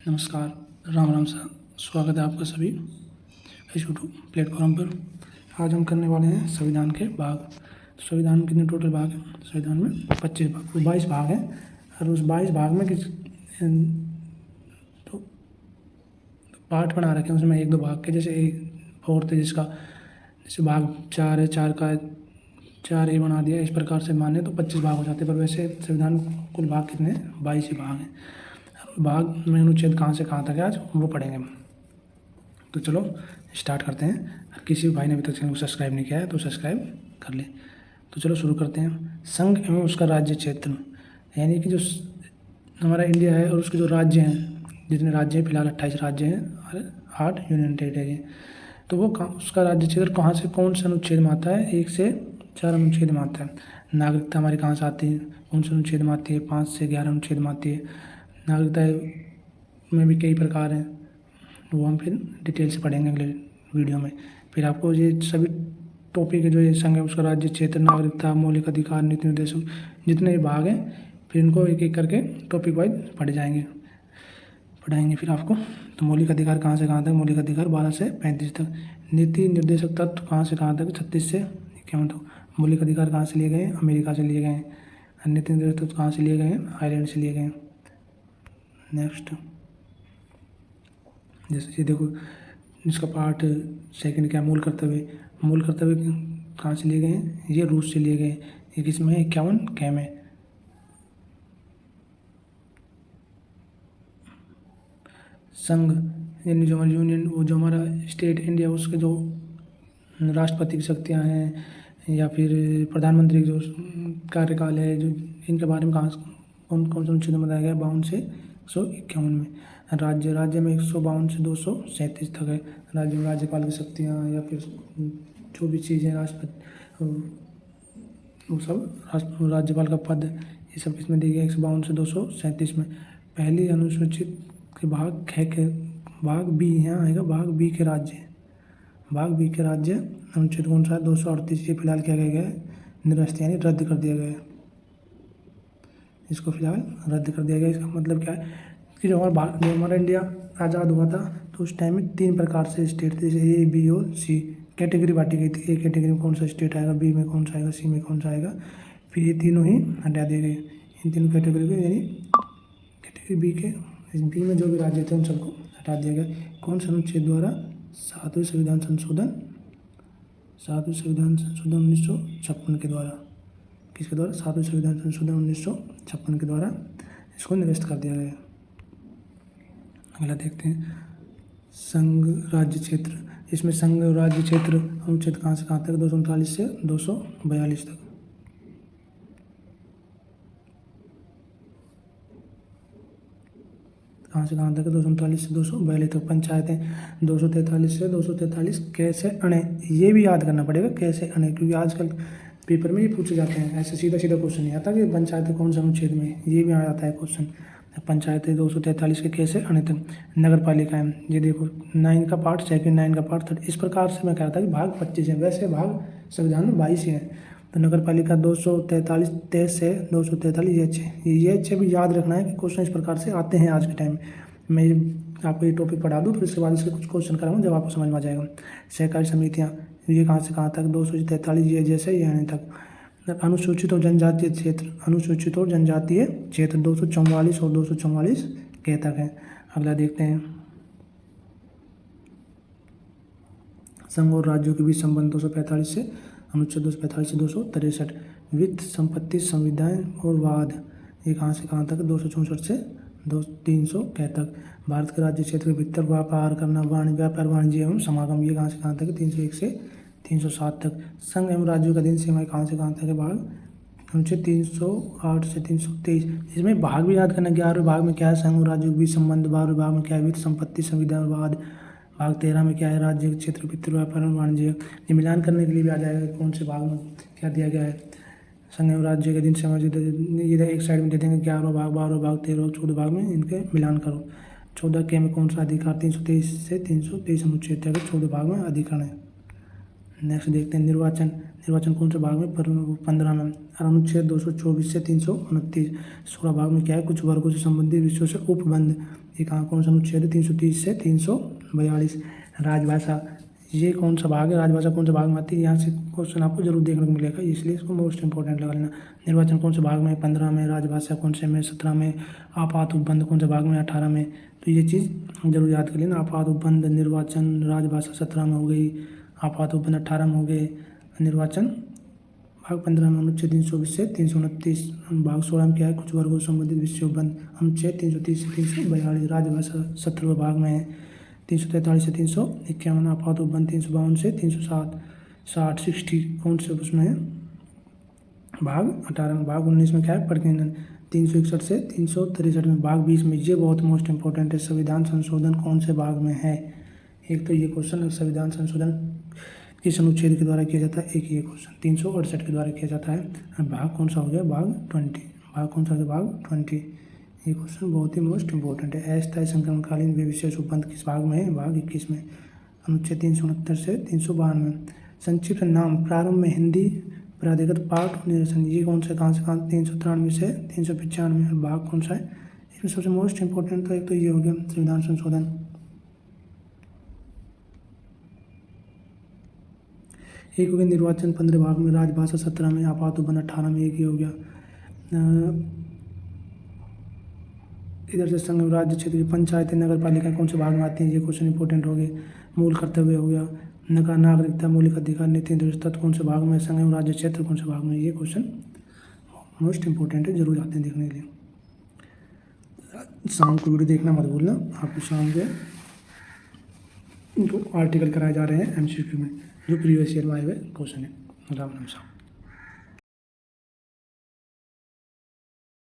नमस्कार, राम राम सा स्वागत है आपका सभी इस यूट्यूब प्लेटफॉर्म पर। आज हम करने वाले हैं संविधान के भाग। संविधान में कितने टोटल भाग हैं? संविधान में 25 भाग, 22 भाग हैं। और उस 22 भाग में तो पार्ट बना रखे हैं। उसमें एक दो भाग के, जैसे एक फोर्थ है जिसका, जैसे भाग 4 है, 4 का 4A बना दिया। इस प्रकार से माने तो 25 भाग हो जाते हैं, पर वैसे संविधान कुल भाग कितने हैं? 22 ही भाग हैं। भाग में अनुच्छेद कहाँ से कहाँ तक है आज वो पढ़ेंगे हम। तो चलो स्टार्ट करते हैं। किसी भी भाई ने अभी तक चैनल को सब्सक्राइब नहीं किया है तो सब्सक्राइब कर ले। तो चलो शुरू करते हैं। संघ एवं उसका राज्य क्षेत्र, यानी कि जो हमारा इंडिया है और उसके जो राज्य हैं, जितने राज्य हैं, फिलहाल 28 राज्य हैं और 8 यूनियन टेरिटरी हैं। तो वो उसका राज्य क्षेत्र कहाँ से कौन से अनुच्छेद में आता है? 1 से 4 अनुच्छेद में आता है। नागरिकता हमारी कहाँ से आती है? कौन से अनुच्छेद में आती है? 5 से 11 अनुच्छेद में आती है। नागरिकता में भी कई प्रकार हैं, वो हम फिर डिटेल से पढ़ेंगे अगले वीडियो में। फिर आपको ये सभी टॉपिक है जो ये संघ है उसका राज्य क्षेत्र, नागरिकता, मौलिक अधिकार, नीति निर्देशक, जितने भी भाग हैं फिर इनको एक एक करके टॉपिक वाइज पढ़ाएंगे फिर आपको। तो मौलिक अधिकार कहाँ से कहाँ तक? मौलिक अधिकार 12 से 35 तक। नीति निर्देशक तत्व कहाँ से कहाँ तक? 36 से 51 तक। मौलिक अधिकार कहाँ से लिए गए हैं? अमेरिका से लिए गए हैं। नीति निर्देशक तत्व कहाँ से लिए गए हैं? आयरलैंड से लिए गए हैं। नेक्स्ट, जैसे ये देखो, इसका पार्ट सेकंड क्या? मूल कर्तव्य। मूल कर्तव्य कहाँ से लिए गए हैं? ये रूस से लिए गए। ये किसमें है? 51 कै में। संघ यानी जो हमारी यूनियन, वो जो हमारा स्टेट इंडिया, उसके जो राष्ट्रपति की शक्तियाँ हैं या फिर प्रधानमंत्री जो कार्यकाल है, जो इनके बारे में कहाँ कौन कौन से अनुच्छेद में बताया गया? 52 से 151 में। राज्य में 152 से 237 तक है। राज्य में राज्यपाल की शक्तियाँ या फिर जो भी चीज़ें, राष्ट्रपति, वो सब राज्यपाल का पद, ये सब किसमें दी गई? 152 से 237 में। पहली अनुसूचित के भाग के भाग बी, यहाँ आएगा भाग बी के राज्य। भाग बी के राज्य अनुच्छेद कौन सा है? 238। ये फिलहाल क्या गया है? निरस्त, यानी रद्द कर दिया गया है। इसको फिलहाल रद्द कर दिया गया। इसका मतलब क्या है कि जो हमारा इंडिया आज़ाद हुआ था तो उस टाइम में 3 प्रकार से स्टेट थे, जैसे A, B और C कैटेगरी बांटी गई थी। A कैटेगरी में कौन सा स्टेट आएगा, B में कौन सा आएगा, C में कौन सा आएगा। फिर ये तीनों ही हटा दिए गए, इन तीनों कैटेगरी को, यानी कैटेगरी बी में जो भी राज्य थे उन सबको हटा दिया गया। कौन से अनुच्छेद द्वारा? 7वें संविधान संशोधन 1956 के द्वारा। किसके द्वारा? 7वें संविधान संशोधन 1956 के द्वारा इसको निरस्त कर दिया गया। अगला देखते हैं, संघ राज्य क्षेत्र। इसमें संघ राज्य क्षेत्र अनुच्छेद कहाँ से कहाँ तक? 239 से 242 तक। कहाँ से कहाँ तक? 239 से 242 तक। पंचायतें 243 से 243 कैसे अणे, ये भी याद करना पड़ेगा कैसे अणे, क्योंकि आजकल पेपर में ये पूछे जाते हैं। ऐसे सीधा सीधा क्वेश्चन नहीं आता कि पंचायतें कौन सा अनुच्छेद में, ये भी आ जाता है क्वेश्चन। पंचायतें 243 के कैसे अणे तक। नगर पालिकाएँ, ये देखो 9 का पार्ट सेकंड, 9 का पार्ट थर्ड। इस प्रकार से मैं कह रहा था कि भाग 25 है, वैसे भाग संविधान में 22 ही है। तो नगर पालिका 243 23 से 243 ये 6 भी याद रखना है कि क्वेश्चन इस प्रकार से आते हैं आज के टाइम में। मैं आपको ये टॉपिक पढ़ा दूँ, फिर उसके बाद इसके कुछ क्वेश्चन कराऊँ जब आपको समझ में आ जाएगा। सहकारी समितियाँ, ये कहाँ से कहाँ तक? 243 ये जैसे ये आने तक। अनुसूचित और जनजातीय क्षेत्र, अनुसूचित और जनजातीय क्षेत्र 244 और 244 के तक है। अगला देखते हैं, संघ और राज्यों के बीच संबंध 245 से, अनुच्छेद 245 से 263। वित्त, संपत्ति, संविदाएं और वाद, ये कहाँ से कहाँ तक? 264 से 300 के तक। भारत के राज्य क्षेत्र के भीतर व्यापार करना, व्यापार, वाणिज्य एवं समागम, ये कहाँ से कहाँ तक? 301 से 307 तक। संघ एवं राज्यों का अधीन सीमाएं कहाँ से कहाँ तक है? भाग अनुच्छेद 308 से 323। इसमें भाग भी याद करना। 11वें भाग में क्या है? संघ और राज्यों के बीच संबंध। 12वें भाग में क्या है? वित्त, संपत्ति, संविदा और वाद। भाग 13 में क्या है? राज्य क्षेत्र भीतर व्यापार और वाणिज्य। ये मिलान करने के लिए भी आ जाएगा कौन से भाग में क्या दिया गया है। संघ एवं राज्य के दिन समाज, इधर एक साइड में दे देंगे 11वां भाग, 12वां भाग, 13वां, 14वां भाग में इनके मिलान करो। 14 के में कौन सा अधिकार? 323 से 323 अनुच्छेद तक 14 भाग में अधिकार है। नेक्स्ट देखते हैं, निर्वाचन। निर्वाचन कौन से भाग में? 15 में। अनुच्छेद 224 से 329। 16 भाग में क्या है? कुछ वर्गों से संबंधित विषयों से उपबंध। ये कहाँ कौन सा अनुच्छेद है? 330 से 342। राजभाषा, ये कौन सा भाग है? राजभाषा कौन सा भाग में आती है? यहाँ से क्वेश्चन आपको जरूर देखने को मिलेगा, इसलिए इसको मोस्ट इंपॉर्टेंट लगा लेना। निर्वाचन कौन से भाग में? 15 में। राजभाषा कौन से में? 17 में। आपात उपबंध कौन से भाग में? 18 में। तो ये चीज़ जरूर याद कर लेना। आपात उपबंध, निर्वाचन, राजभाषा 17 में हो गई, आपात उपबंध 18 में हो गए, निर्वाचन भाग 15 में अनुच्छेद 320 से 329। भाग 16 में क्या है? कुछ वर्गों से संबंधित विषय उपबंध अनुच्छेद 330 से 342। राजभाषा 17वें भाग में है। 343 से 351। आपात उपबंध 352 से 360 60 कौन से उसमें है? भाग 18 में। भाग 19 में क्या है? प्रकीर्णन 361 से 363 में। भाग 20 में, ये बहुत मोस्ट इंपॉर्टेंट है, संविधान संशोधन कौन से भाग में है? एक तो ये क्वेश्चन संविधान संशोधन किस अनुच्छेद के द्वारा किया जाता है? एक ये क्वेश्चन 368 के द्वारा किया जाता है। भाग कौन सा हो गया? भाग 20। भाग कौन सा हो गया? भाग 20। ये क्वेश्चन बहुत ही मोस्ट इंपॉर्टेंट है। अस्थायी संक्रमणकालीन वे विशेष उपबंध किस भाग में है? भाग 21 में। अनुच्छेद 369 से 352। संक्षिप्त नाम प्रारंभ में हिंदी प्राधिकृत पाठ निरसन, ये कौन सा कहाँ से कहाँ? 393 से 395। भाग कौन सा है? इसमें सबसे मोस्ट इंपॉर्टेंट तो एक तो ये हो गया संविधान संशोधन। एक हो गया निर्वाचन 15 भाग में, राजभाषा 17 में, आपात उपबंध 18 में। एक ही हो गया। इधर से संघ, राज्य, क्षेत्रीय, पंचायत, नगर पालिका कौन से भाग में आती हैं? ये क्वेश्चन इंपॉर्टेंट हो गए। मूल कर्तव्य हो गया। नागरिकता, मौलिक अधिकार, नीति निर्देश तत्व कौन से भाग में? संघ, राज्य, क्षेत्र कौन से भाग में? ये क्वेश्चन मोस्ट इंपॉर्टेंट है, जरूर आते हैं देखने के लिए। शाम को वीडियो देखना मत भूलना। आपको शाम के आर्टिकल कराए जा रहे हैं MCQ में, जो प्रीवियस ईयर में आए हुए क्वेश्चन है। राम राम।